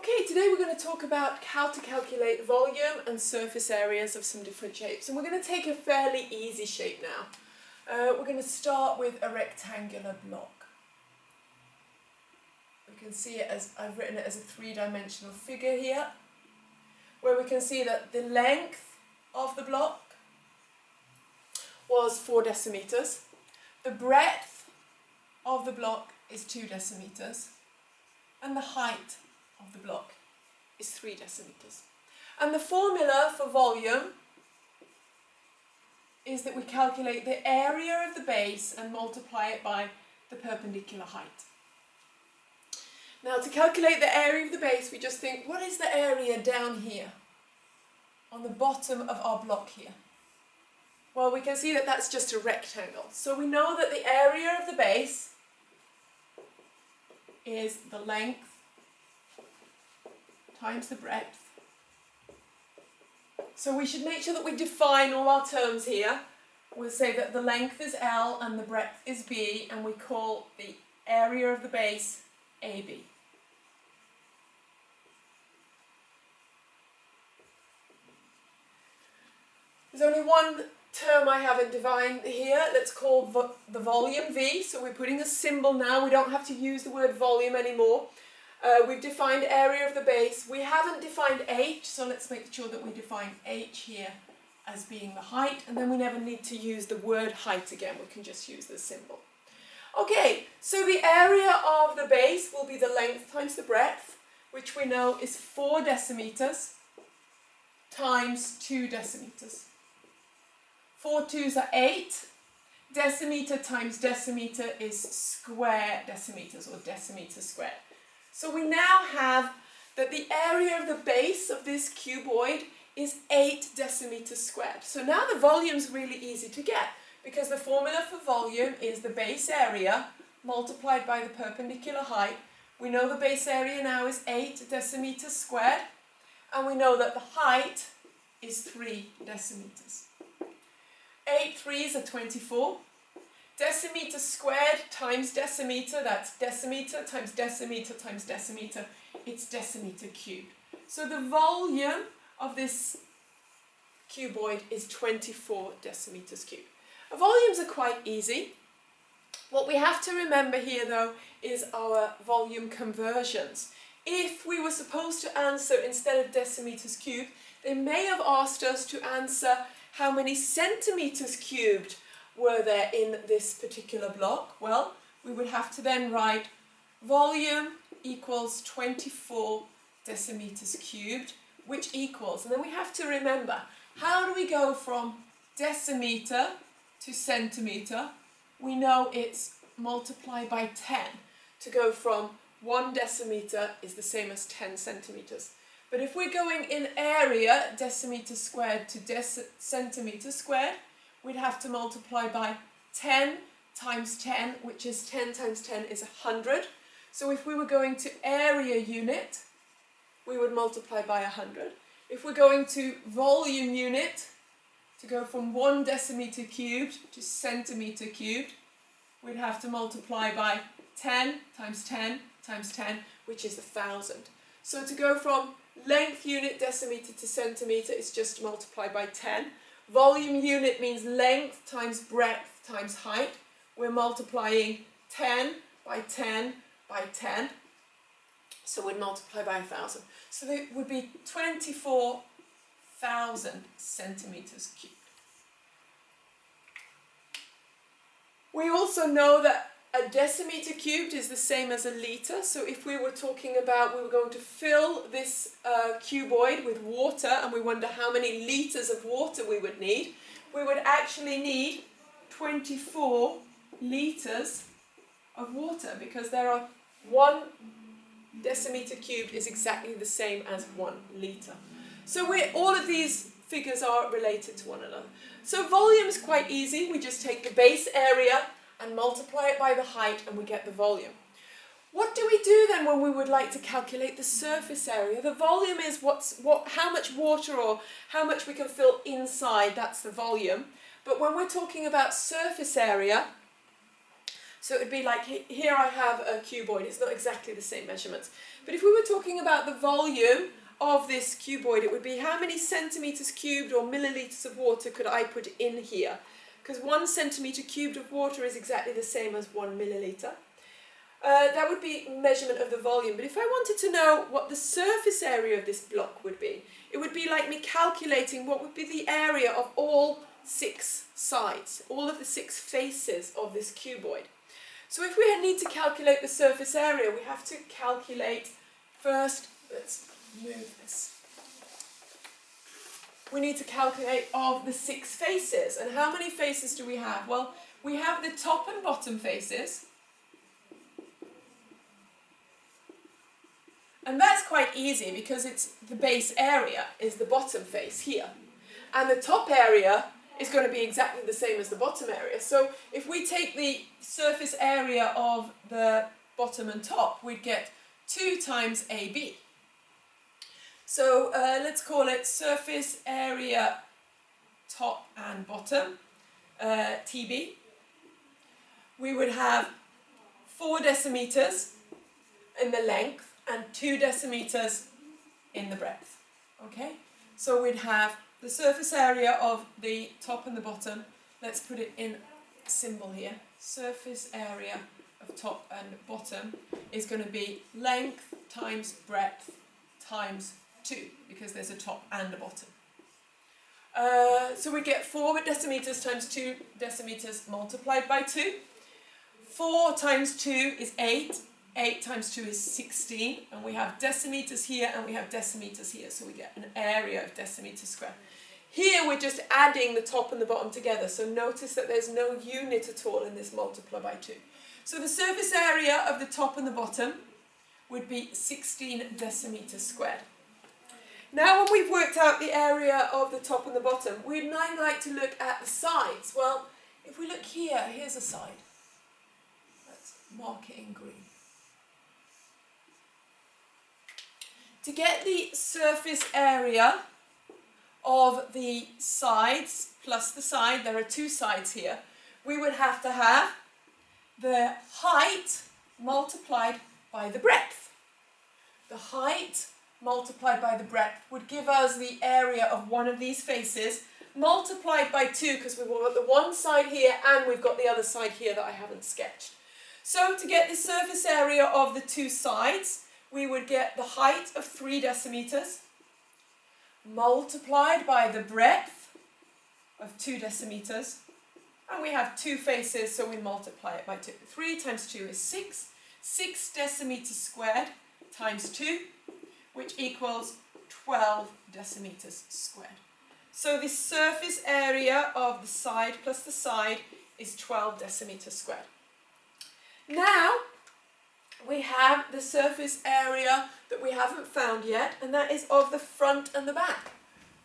Okay, today we're going to talk about how to calculate volume and surface areas of some different shapes. And we're going to take a fairly easy shape now. We're going to start with a rectangular block. We can see it as, I've written it as a three-dimensional figure here, where we can see that the length of the block was 4 decimeters. The breadth of the block is 2 decimeters. And the height of the block is 3 decimeters. And the formula for volume is that we calculate the area of the base and multiply it by the perpendicular height. Now, to calculate the area of the base, we just think, what is the area down here on the bottom of our block here? Well, we can see that that's just a rectangle. So we know that the area of the base is the length times the breadth. So we should make sure that we define all our terms here. We'll say that the length is L and the breadth is B, and we call the area of the base AB. There's only one term I haven't defined here. Let's call the volume V. So we're putting a symbol now. We don't have to use the word volume anymore. We've defined area of the base. We haven't defined H, so let's make sure that we define H here as being the height, and then we never need to use the word height again. We can just use the symbol. Okay, so the area of the base will be the length times the breadth, which we know is 4 decimeters times 2 decimeters. 4 2s are 8. Decimeter times decimeter is square decimeters, or decimeter squared. So we now have that the area of the base of this cuboid is 8 decimeters squared. So now the volume's really easy to get, because the formula for volume is the base area multiplied by the perpendicular height. We know the base area now is 8 decimeters squared, and we know that the height is 3 decimeters. 8 3s are 24. Decimeter squared times decimeter, that's decimeter times decimeter times decimeter, it's decimeter cubed. So the volume of this cuboid is 24 decimeters cubed. Volumes are quite easy. What we have to remember here, though, is our volume conversions. If we were supposed to answer instead of decimeters cubed, they may have asked us to answer how many centimeters cubed were there in this particular block. Well, we would have to then write volume equals 24 decimeters cubed, which equals, and then we have to remember, how do we go from decimeter to centimeter? We know it's multiplied by 10. To go from 1 decimeter is the same as 10 centimeters. But if we're going in area, decimeter squared to centimeter squared, we'd have to multiply by 10 times 10, which is 10 times 10 is 100. So if we were going to area unit, we would multiply by 100. If we're going to volume unit, to go from 1 decimeter cubed to centimeter cubed, we'd have to multiply by 10 times 10 times 10, which is 1,000. So to go from length unit decimeter to centimeter is just multiply by 10. Volume unit means length times breadth times height. We're multiplying 10 by 10 by 10. So we'd multiply by 1,000. So it would be 24,000 centimeters cubed. We also know that a decimeter cubed is the same as a litre. So if we were talking about, we were going to fill this cuboid with water, and we wonder how many litres of water we would need, we would actually need 24 litres of water, because there are 1 decimeter cubed is exactly the same as 1 litre. So all of these figures are related to one another. So volume is quite easy. We just take the base area and multiply it by the height, and we get the volume. What do we do then when we would like to calculate the surface area? The volume is how much water or how much we can fill inside, that's the volume. But when we're talking about surface area, So it would be like, here I have a cuboid, it's not exactly the same measurements. But if we were talking about the volume of this cuboid, it would be how many centimetres cubed or millilitres of water could I put in here? Because 1 centimetre cubed of water is exactly the same as 1 millilitre. That would be measurement of the volume. But if I wanted to know what the surface area of this block would be, it would be like me calculating what would be the area of all 6 sides, all of the 6 faces of this cuboid. So if we need to calculate the surface area, we have to calculate first, let's move this. We need to calculate of the 6 faces. And how many faces do we have? Well, we have the top and bottom faces. And that's quite easy because it's the base area is the bottom face here. And the top area is going to be exactly the same as the bottom area. So if we take the surface area of the bottom and top, we'd get 2 times AB. So let's call it surface area top and bottom, TB. We would have 4 decimeters in the length and 2 decimeters in the breadth. Okay? So we'd have the surface area of the top and the bottom. Let's put it in a symbol here. Surface area of top and bottom is going to be length times breadth times 2, because there's a top and a bottom. So we get 4 decimeters times 2 decimeters multiplied by 2. 4 times 2 is 8. 8 times 2 is 16, and we have decimeters here and we have decimeters here, so we get an area of decimeters squared. Here we're just adding the top and the bottom together, so notice that there's no unit at all in this multiply by 2. So the surface area of the top and the bottom would be 16 decimeters squared. Now when we've worked out the area of the top and the bottom, we'd now like to look at the sides. Well, if we look here, here's a side. Let's mark it in green. To get the surface area of the sides plus the side, there are 2 sides here, we would have to have the height multiplied by the breadth. The height multiplied by the breadth would give us the area of one of these faces multiplied by 2, because we've got the one side here and we've got the other side here that I haven't sketched. So to get the surface area of the 2 sides, we would get the height of 3 decimeters multiplied by the breadth of 2 decimeters, and we have 2 faces, so we multiply it by 2. 3 times 2 is 6. 6 decimeters squared times 2, which equals 12 decimeters squared. So the surface area of the side plus the side is 12 decimeters squared. Now we have the surface area that we haven't found yet, and that is of the front and the back.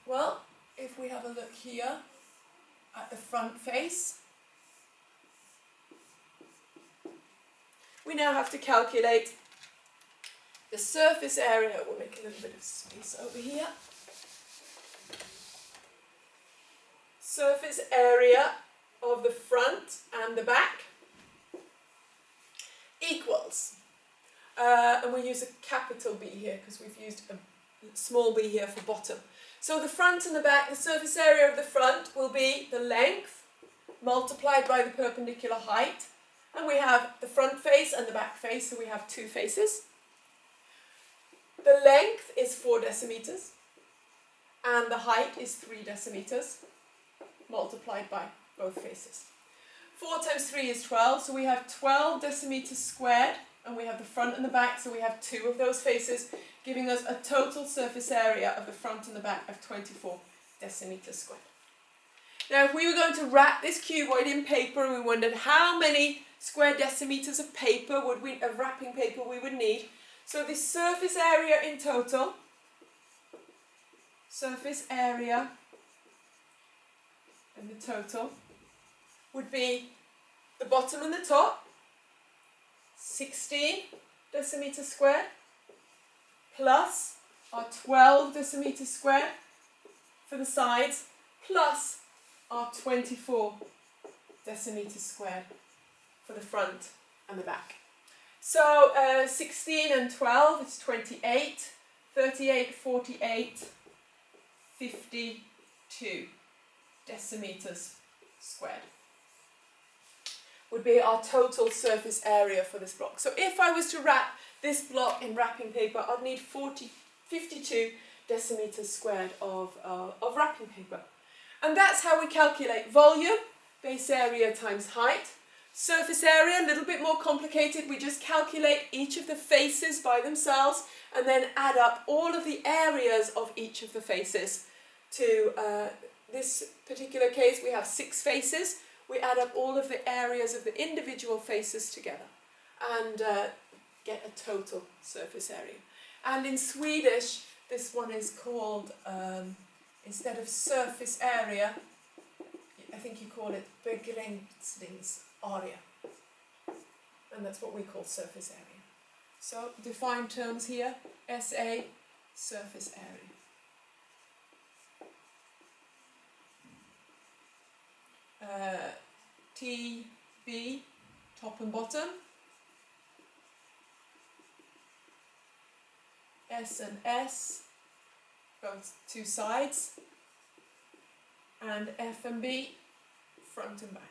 Well, if we have a look here at the front face, we now have to calculate the surface area. We'll make a little bit of space over here. Surface area of the front and the back equals, and we use a capital B here because we've used a small b here for bottom. So the front and the back, the surface area of the front will be the length multiplied by the perpendicular height, and we have the front face and the back face, so we have 2 faces. The length is 4 decimeters and the height is 3 decimeters multiplied by both faces. 4 times 3 is 12, so we have 12 decimeters squared, and we have the front and the back, so we have 2 of those faces, giving us a total surface area of the front and the back of 24 decimeters squared. Now if we were going to wrap this cuboid in paper and we wondered how many square decimeters of paper of wrapping paper we would need, so the surface area in total, surface area in the total, would be the bottom and the top, 16 decimeters squared, plus our 12 decimeters squared for the sides, plus our 24 decimeters squared for the front and the back. So 16 and 12 is 28, 38, 48, 52 decimeters squared would be our total surface area for this block. So if I was to wrap this block in wrapping paper, I'd need 52 decimeters squared of wrapping paper. And that's how we calculate volume, base area times height. Surface area, a little bit more complicated. We just calculate each of the faces by themselves and then add up all of the areas of each of the faces. To this particular case, we have 6 faces. We add up all of the areas of the individual faces together and get a total surface area. And in Swedish, this one is called, instead of surface area, I think you call it begränsningsarea. And that's what we call surface area. So define terms here, SA, surface area. TB, top and bottom. S and S, both 2 sides. And F and B, front and back.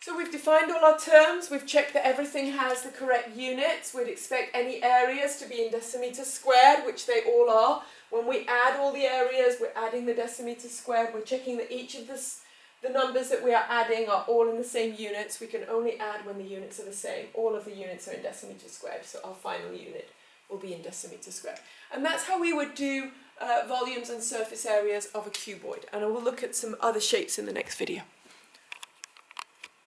So we've defined all our terms, we've checked that everything has the correct units. We'd expect any areas to be in decimeters squared, which they all are. When we add all the areas, we're adding the decimeters squared. We're checking that each of the numbers that we are adding are all in the same units. We can only add when the units are the same. All of the units are in decimeters squared, so our final unit will be in decimeters squared. And that's how we would do volumes and surface areas of a cuboid. And I will look at some other shapes in the next video.